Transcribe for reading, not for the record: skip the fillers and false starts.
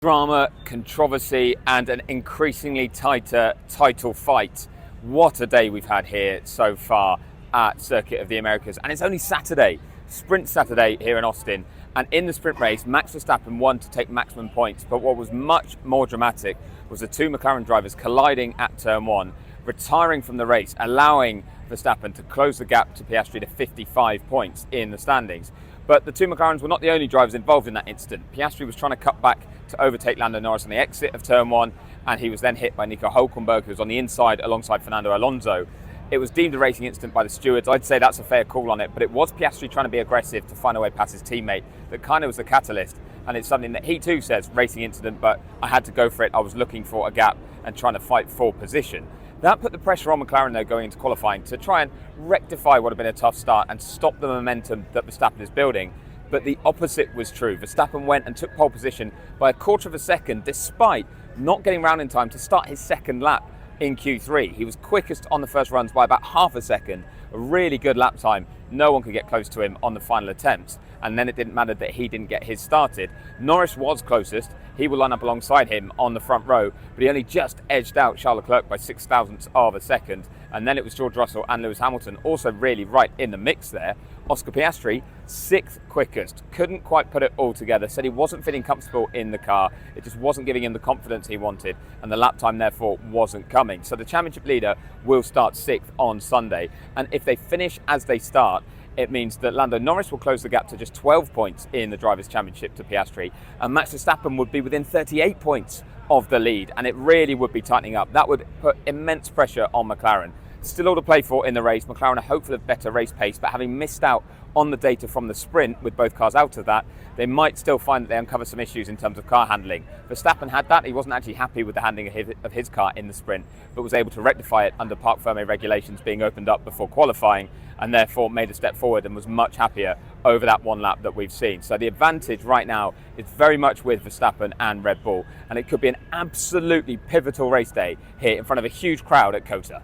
Drama, controversy, and an increasingly tighter title fight. What a day we've had here so far at Circuit of the Americas. And it's only Saturday, Sprint Saturday here in Austin. And in the sprint race, Max Verstappen won to take maximum points. But what was much more dramatic was the two McLaren drivers colliding at turn one, retiring from the race, allowing Verstappen to close the gap to Piastri to 55 points in the standings. But the two McLarens were not the only drivers involved in that incident. Piastri was trying to cut back to overtake Lando Norris on the exit of turn one, and he was then hit by Nico Hülkenberg, who was on the inside alongside Fernando Alonso. It was deemed a racing incident by the stewards. I'd say that's a fair call on it, but it was Piastri trying to be aggressive to find a way past his teammate that kind of was the catalyst. And it's something that he too says, racing incident, but I had to go for it. I was looking for a gap and trying to fight for position. That put the pressure on McLaren, though, going into qualifying to try and rectify what had been a tough start and stop the momentum that Verstappen is building. But the opposite was true. Verstappen went and took pole position by a quarter of a second, despite not getting round in time to start his second lap in Q3. He was quickest on the first runs by about half a second, a really good lap time. No one could get close to him on the final attempts. And then it didn't matter that he didn't get his started. Norris was closest. He will line up alongside him on the front row, but he only just edged out Charles Leclerc by 0.06 of a second. And then it was George Russell and Lewis Hamilton also really right in the mix there. Oscar Piastri, sixth quickest, couldn't quite put it all together, said he wasn't feeling comfortable in the car. It just wasn't giving him the confidence he wanted, and the lap time therefore wasn't coming. So the championship leader will start sixth on Sunday. And if they finish as they start, it means that Lando Norris will close the gap to just 12 points in the Drivers' Championship to Piastri, and Max Verstappen would be within 38 points of the lead, and it really would be tightening up. That would put immense pressure on McLaren. Still all to play for in the race. McLaren are hopeful of better race pace, but having missed out on the data from the sprint with both cars out of that, they might still find that they uncover some issues in terms of car handling. Verstappen had that. He wasn't actually happy with the handling of his car in the sprint, but was able to rectify it under Parc Fermé regulations being opened up before qualifying, and therefore made a step forward and was much happier over that one lap that we've seen. So the advantage right now is very much with Verstappen and Red Bull, and it could be an absolutely pivotal race day here in front of a huge crowd at COTA.